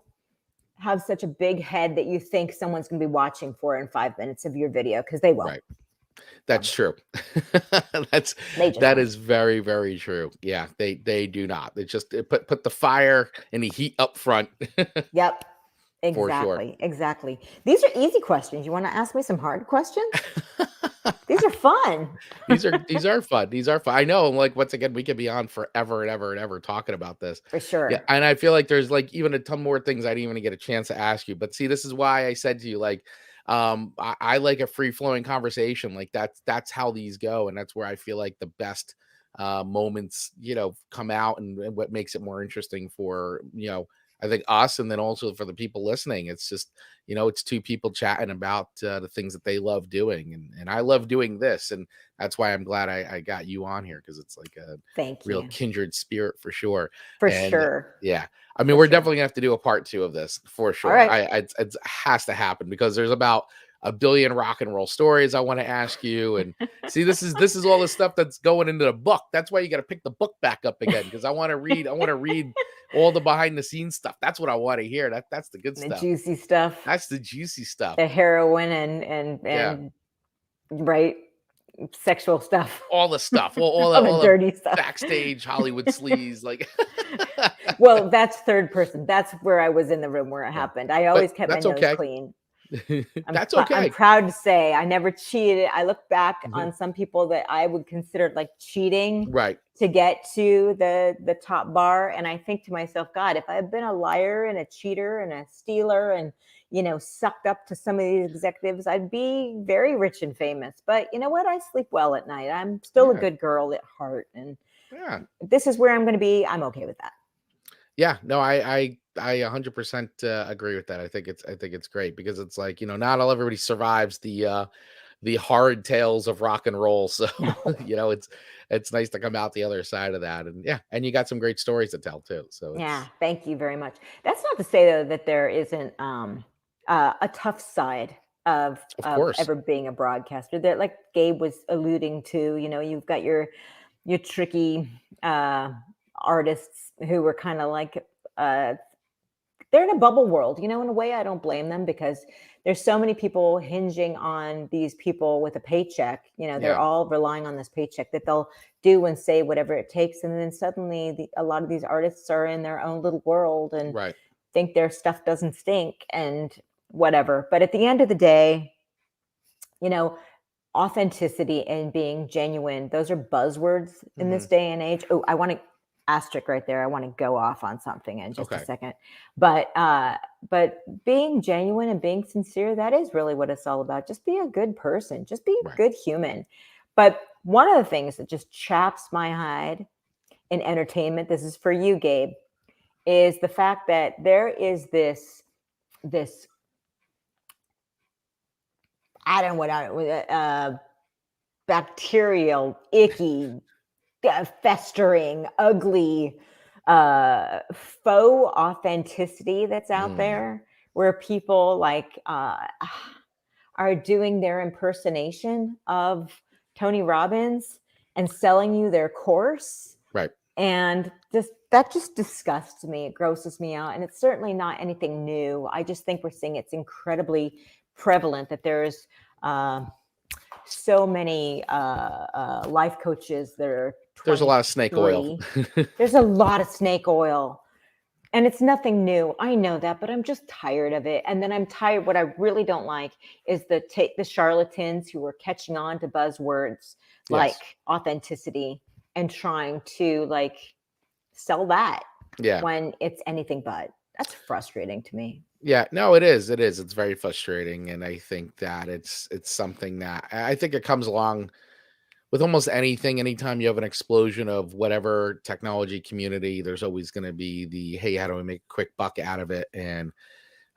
have such a big head that you think someone's going to be watching for in 5 minutes of your video, because they won't. Right. That's true. That is very, very true. Yeah, they do not. They just put the fire and the heat up front. Yep. for sure. Exactly. These are easy questions. You want to ask me some hard questions? These are fun. These are fun. These are fun. I know. Like, once again, we could be on forever and ever and ever talking about this. For sure. Yeah, and I feel like there's like even a ton more things I didn't even get a chance to ask you. But see, this is why I said to you, like, I like a free flowing conversation. Like that's how these go, and that's where I feel like the best moments, come out, and what makes it more interesting for I think us, and then also for the people listening. It's just it's two people chatting about the things that they love doing, and I love doing this, and that's why I'm glad I got you on here, because it's like a Thank real you. kindred spirit for sure. For And sure. yeah, I mean, we're definitely gonna have to do a part 2 of this for sure. All right. It has to happen, because there's about a billion rock and roll stories I want to ask you. And see, this is all the stuff that's going into the book. That's why you got to pick the book back up again, because I want to read all the behind the scenes stuff. That's what I want to hear. That's the good The stuff. juicy stuff. That's the juicy stuff. The heroin and right, sexual stuff. All the stuff. All the dirty stuff. Backstage Hollywood sleaze. Like, well, that's third person. That's where I was in the room where it happened. I always kept my nose clean. That's okay. I'm proud to say I never cheated. I look back on some people that I would consider like cheating, right, to get to the top bar, and I think to myself, God, if I had been a liar and a cheater and a stealer and sucked up to some of these executives, I'd be very rich and famous. But you know what? I sleep well at night. I'm still a good girl at heart, and this is where I'm going to be. I'm okay with that. Yeah, no, I 100% agree with that. I think it's great, because it's like, not everybody survives the hard tales of rock and roll. So, it's nice to come out the other side of that. And and you got some great stories to tell too. So thank you very much. That's not to say though that there isn't a tough side of ever being a broadcaster. That, like Gabe was alluding to, you've got your tricky artists who were kind of like they're in a bubble world, in a way. I don't blame them, because there's so many people hinging on these people with a paycheck. They're all relying on this paycheck that they'll do and say whatever it takes, and then suddenly a lot of these artists are in their own little world and think their stuff doesn't stink and whatever. But at the end of the day, authenticity and being genuine, those are buzzwords in this day and age. Oh, I want to asterisk right there. I want to go off on something in just a second. But being genuine and being sincere, that is really what it's all about. Just be a good person. Just be a good human. But one of the things that just chaps my hide in entertainment, this is for you, Gabe, is the fact that there is this I don't know what bacterial, icky, festering, ugly, faux authenticity that's out there, where people like are doing their impersonation of Tony Robbins and selling you their course. Right. And that just disgusts me. It grosses me out. And it's certainly not anything new. I just think we're seeing it's incredibly prevalent that there's so many life coaches that are there's a lot of snake oil. There's a lot of snake oil, and it's nothing new. I know that, but I'm just tired of it. And then I'm tired. What I really don't like is the charlatans who are catching on to buzzwords like authenticity and trying to like sell that when it's anything but. That's frustrating to me. Yeah, no, it is. It's very frustrating. And I think that it's something that I think it comes along with almost anything. Anytime you have an explosion of whatever technology community, there's always going to be the, hey, how do we make a quick buck out of it? And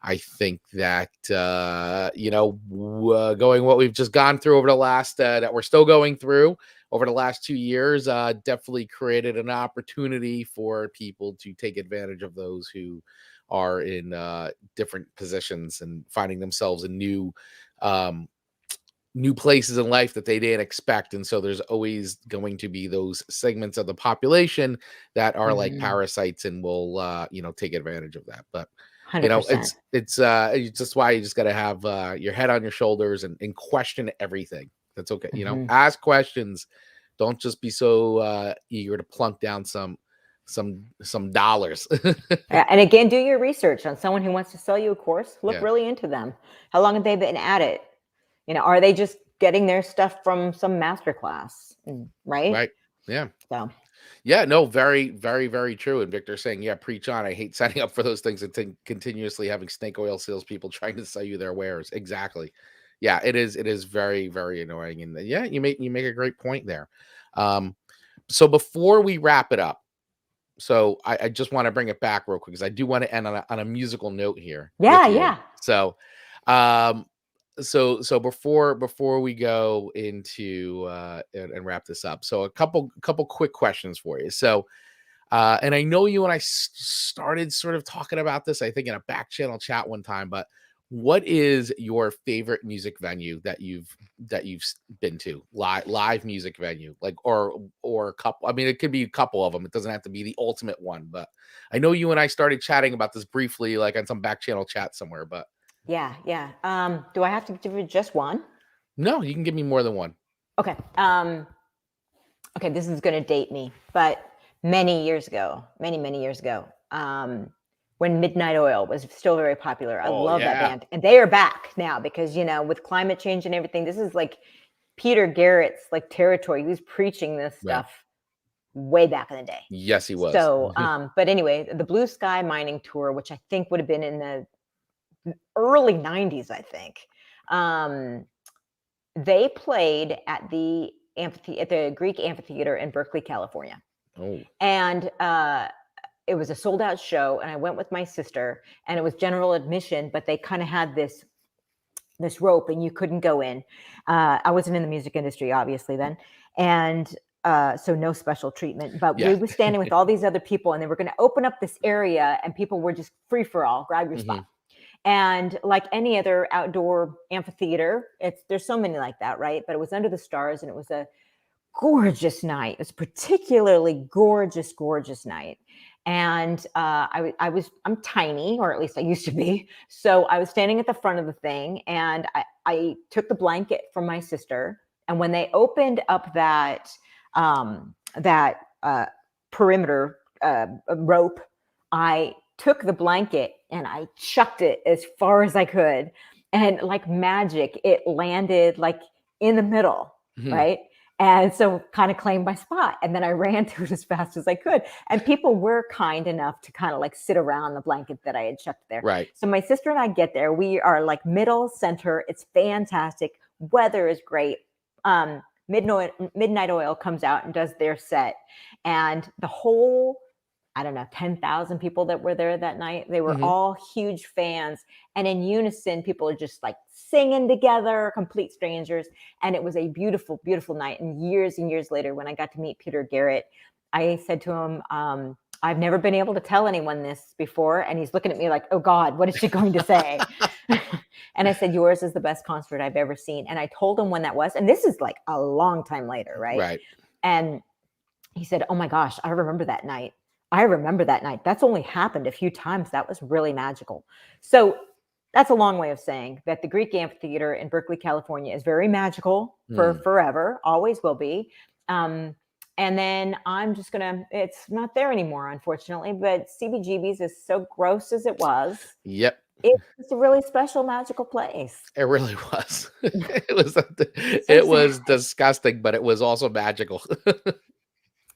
I think that, going what we've just gone through over the last, that we're still going through over the last 2 years, definitely created an opportunity for people to take advantage of those who are in different positions and finding themselves in new places in life that they didn't expect. And so there's always going to be those segments of the population that are like parasites and will, take advantage of that. But 100%. It's just why you just got to have your head on your shoulders and question everything. That's okay. Ask questions. Don't just be so eager to plunk down some some dollars. And again, do your research on someone who wants to sell you a course. Look Yeah. really into them. How long have they been at it? You know, are they just getting their stuff from some master class? Right? Right. Yeah. So Yeah, no, very, very, very true. And Victor saying, yeah, preach on. I hate signing up for those things and continuously having snake oil salespeople trying to sell you their wares. Exactly. Yeah, it is. It is very, very annoying. And yeah, you make a great point there. So before we wrap it up, so I just want to bring it back real quick because I do want to end on a musical note here. yeah, with you. yeah. So, so before we go into and wrap this up, so a couple quick questions for you. So, and I know you and I started sort of talking about this, I think, in a back channel chat one time, but what is your favorite music venue that you've been to, live music venue, like, or a couple? I mean, it could be a couple of them. It doesn't have to be the ultimate one, but I know you and I started chatting about this briefly, like on some back channel chat somewhere, but Yeah, yeah. Do I have to give you just one? no, you can give me more than one. Okay. Okay, this is going to date me, but many years ago, many years ago, when Midnight Oil was still very popular. I love that band. And they are back now because, you know, with climate change and everything, this is like Peter Garrett's like territory. He was preaching this stuff way back in the day. Yes, he was. So, but anyway, the Blue Sky Mining Tour, which I think would have been in the early 90s, I think. They played at the Greek Amphitheater in Berkeley, California. Oh. And it was a sold out show, and I went with my sister, and it was general admission, but they kind of had this rope and you couldn't go in. I wasn't in the music industry, obviously, then. And so no special treatment, but we were standing with all these other people, and they were going to open up this area, and people were just free for all, grab your spot. And like any other outdoor amphitheater, there's so many like that, right? But it was under the stars, and it was a gorgeous night. It was a particularly gorgeous night. And I'm tiny, or at least I used to be. So I was standing at the front of the thing, and I took the blanket from my sister. And when they opened up that perimeter rope, I took the blanket and I chucked it as far as I could. And like magic, it landed like in the middle, right? And so kind of claimed my spot. And then I ran to it as fast as I could. And people were kind enough to kind of like sit around the blanket that I had chucked there. Right. So my sister and I get there. We are like middle center. It's fantastic. Weather is great. Midnight Oil comes out and does their set. And the whole, I don't know, 10,000 people that were there that night, they were all huge fans. And in unison, people are just like singing together, complete strangers. And it was a beautiful, beautiful night. And years later, when I got to meet Peter Garrett, I said to him, I've never been able to tell anyone this before. And he's looking at me like, oh God, what is she going to say? And I said, yours is the best concert I've ever seen. And I told him when that was. And this is like a long time later, right? Right. And he said, oh my gosh, I remember that night. That's only happened a few times. That was really magical. So that's a long way of saying that the Greek Amphitheater in Berkeley, California is very magical for forever, always will be. And then I'm just it's not there anymore, unfortunately, but CBGB's, as so gross as it was. Yep. It's a really special, magical place. It really was. It was disgusting, but it was also magical.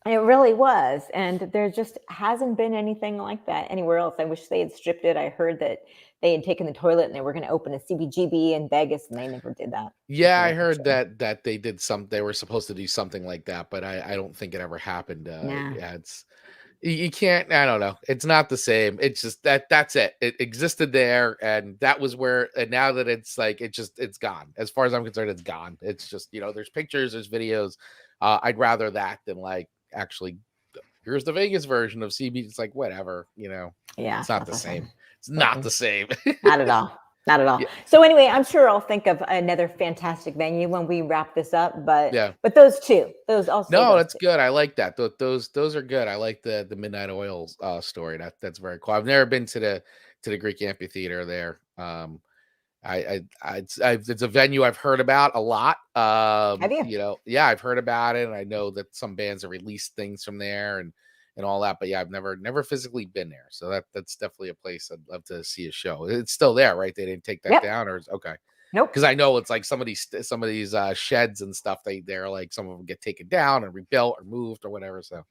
It really was. And there just hasn't been anything like that anywhere else. I wish they had stripped it. I heard that they had taken the toilet and they were going to open a CBGB in Vegas, and they never did that. Yeah, I heard that they did they were supposed to do something like that, but I don't think it ever happened. Yeah, you can't, I don't know. It's not the same. It's just that's it. It existed there, and that was where, and now that it's like, it's gone. As far as I'm concerned, it's gone. It's just, there's pictures, there's videos. I'd rather that than like, actually, here's the Vegas version of CB. It's like, whatever, Yeah, it's not the same. It's not the same. Not at all. Not at all. Yeah. So anyway, I'm sure I'll think of another fantastic venue when we wrap this up. But but those also. No, that's good. I like that. Those are good. I like the Midnight Oil story. That's very cool. I've never been to the Greek Amphitheater there. It's a venue I've heard about a lot. Have you? Yeah, I've heard about it, and I know that some bands have released things from there, and and all that. But yeah, I've never physically been there. So that's definitely a place I'd love to see a show. It's still there, right? They didn't take that Yep. down, or is okay? Nope. Because I know it's like some of these sheds and stuff. They're like some of them get taken down and rebuilt or moved or whatever. So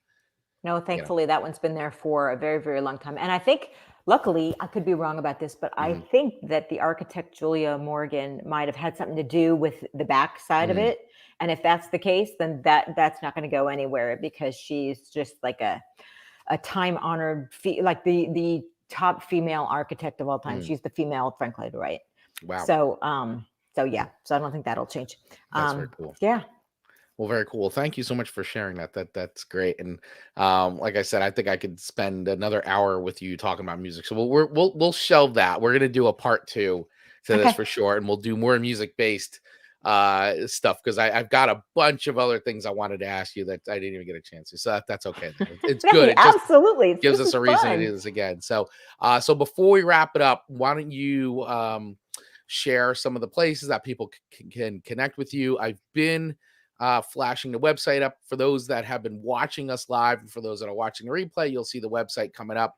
No, you know. thankfully that one's been there for a very, very long time. And I think, luckily, I could be wrong about this, but I Mhm. think that the architect Julia Morgan might have had something to do with the back side of Mhm. it. And if that's the case, then that's not going to go anywhere, because she's just like a time honored, like the top female architect of all time. Mhm. She's the female Frank Lloyd Wright. Wow, So yeah, so I don't think that'll change. that's very cool. Yeah. Well, very cool. Thank you so much for sharing that. That's great. And like I said, I think I could spend another hour with you talking about music. So we'll shelve that. We're gonna do a part 2 to this Okay. for sure, and we'll do more music based stuff, because I've got a bunch of other things I wanted to ask you that I didn't even get a chance to. So that's okay. It's good. Hey, It just absolutely. gives This us is a reason to fun. do this again. So so before we wrap it up, why don't you share some of the places that people can connect with you? I've been flashing the website up for those that have been watching us live, and for those that are watching the replay, you'll see the website coming up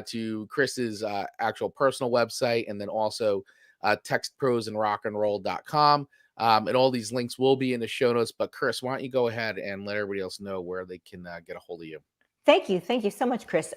to Kris's actual personal website, and then also textprosandrockandroll.com. And all these links will be in the show notes. But Kris, why don't you go ahead and let everybody else know where they can get a hold of you? Thank you. Thank you so much, Kris.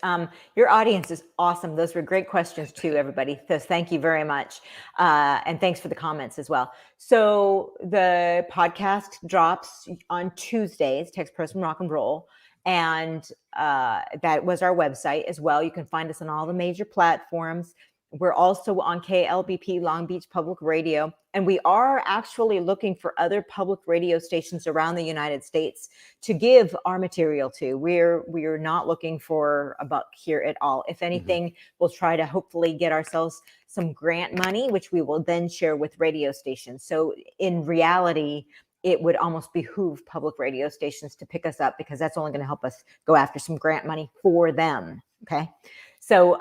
Your audience is awesome. Those were great questions too, everybody. So thank you very much. And thanks for the comments as well. So the podcast drops on Tuesdays, Text Pros and Rock and Roll. And that was our website as well. You can find us on all the major platforms. We're also on KLBP, Long Beach Public Radio. And we are actually looking for other public radio stations around the United States to give our material to. We're not looking for a buck here at all. If anything, we'll try to hopefully get ourselves some grant money, which we will then share with radio stations. So in reality, it would almost behoove public radio stations to pick us up, because that's only going to help us go after some grant money for them. Okay. So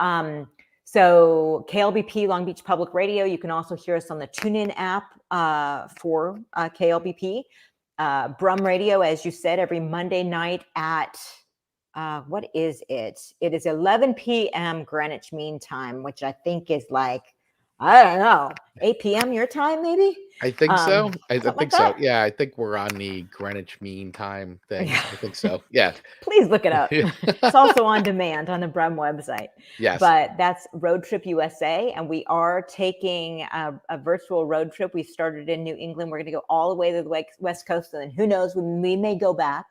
KLBP, Long Beach Public Radio. You can also hear us on the TuneIn app for KLBP. Brum Radio, as you said, every Monday night at, what is it? It is 11 p.m. Greenwich Mean Time, which I think is like, I don't know, 8 p.m. your time, maybe? I think so. I think like so. that? Yeah, I think we're on the Greenwich Mean Time thing. Yeah. I think so. Yeah. Please look it up. It's also on demand on the Brum website. Yes. But that's Road Trip USA, and we are taking a virtual road trip. We started in New England. We're going to go all the way to the West Coast, and then who knows, we may go back.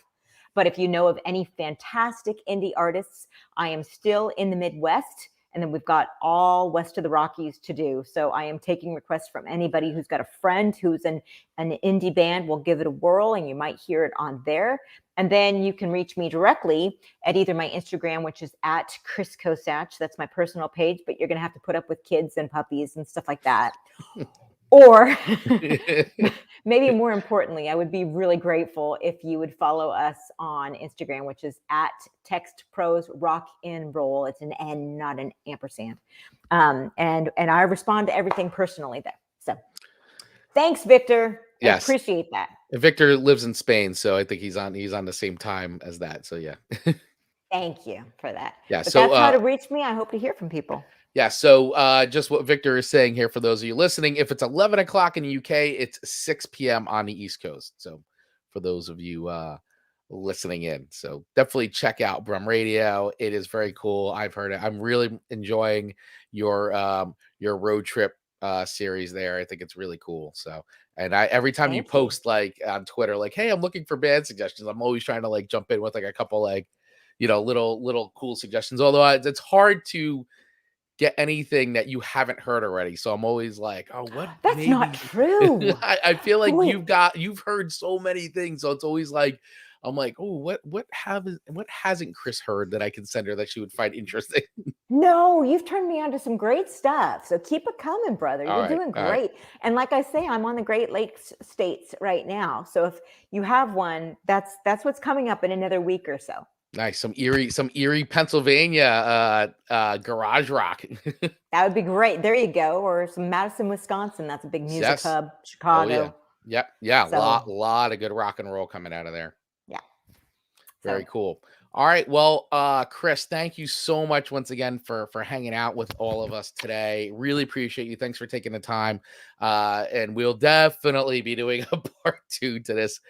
But if you know of any fantastic indie artists, I am still in the Midwest. And then we've got all west of the Rockies to do. So I am taking requests from anybody who's got a friend who's an indie band. We'll give it a whirl, and you might hear it on there. And then you can reach me directly at either my Instagram, which is at Kris Kosach. That's my personal page, but you're going to have to put up with kids and puppies and stuff like that. Or maybe more importantly, I would be really grateful if you would follow us on Instagram, which is at Text Pros Rock and Roll. It's an N, not an ampersand. And I respond to everything personally there. So thanks, Victor. Yes. I appreciate that. Victor lives in Spain, so I think he's on the same time as that. So yeah. Thank you for that. Yeah. But So that's how to reach me. I hope to hear from people. Yeah, so just what Victor is saying here for those of you listening, if it's 11 o'clock in the UK, it's 6 p.m. on the East Coast. So for those of you listening in, so definitely check out Brum Radio. It is very cool. I've heard it. I'm really enjoying your road trip series there. I think it's really cool. So, and every time you post like on Twitter, like, hey, I'm looking for band suggestions, I'm always trying to like jump in with like a couple like, little cool suggestions. Although it's hard to get anything that you haven't heard already. So I'm always like, oh, what? That's not true. I feel like you've heard so many things. So it's always like, I'm like, oh, what hasn't Kris heard that I can send her that she would find interesting? No, you've turned me on to some great stuff. So keep it coming, brother. You're doing great. Right. And like I say, I'm on the Great Lakes states right now. So if you have one, that's what's coming up in another week or so. Nice. Some Erie, Pennsylvania garage rock. That would be great. There you go. Or some Madison, Wisconsin. That's a big music hub. Chicago. Oh, yeah. Yeah. So, lot of good rock and roll coming out of there. Yeah. Very cool. All right. Well, Kris, thank you so much once again for hanging out with all of us today. Really appreciate you. Thanks for taking the time. And we'll definitely be doing a part 2 to this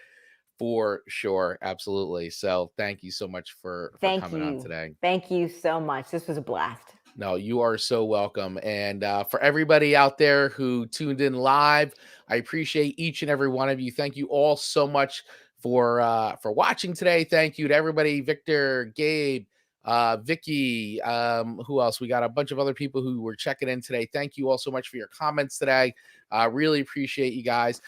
for sure. Absolutely. So thank you so much for Thank coming on you. today. Thank you so much. This was a blast. No, you are so welcome. And for everybody out there who tuned in live, I appreciate each and every one of you. Thank you all so much for watching today. Thank you to everybody, Victor, Gabe, Vicky, who else? We got a bunch of other people who were checking in today. Thank you all so much for your comments today. Really appreciate you guys.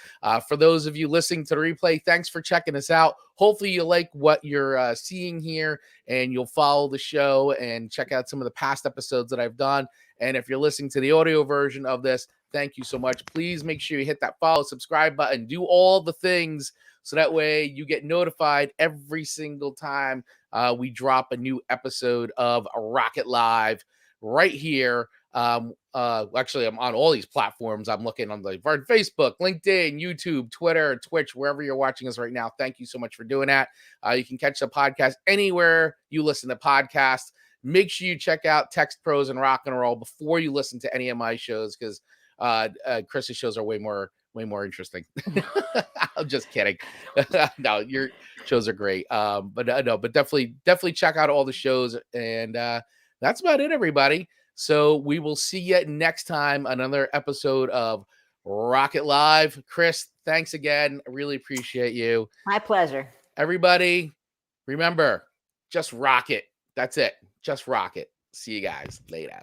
For those of you listening to the replay, thanks for checking us out. Hopefully you like what you're seeing here, and you'll follow the show and check out some of the past episodes that I've done. And if you're listening to the audio version of this, thank you so much. Please make sure you hit that follow, subscribe button, do all the things so that way you get notified every single time we drop a new episode of Rocket Live right here. Actually, I'm on all these platforms. I'm looking on the Facebook, LinkedIn, YouTube, Twitter, Twitch, wherever you're watching us right now. Thank you so much for doing that. You can catch the podcast anywhere you listen to podcasts. Make sure you check out Text Pros and Rock and Roll before you listen to any of my shows, because Kris's shows are way more interesting. I'm just kidding. No, your shows are great. But definitely check out all the shows. And that's about it, everybody. So we will see you next time, another episode of Rocket Live. Kris, thanks again. I really appreciate you. My pleasure. Everybody, remember, just rock it. That's it. Just rock it. See you guys later.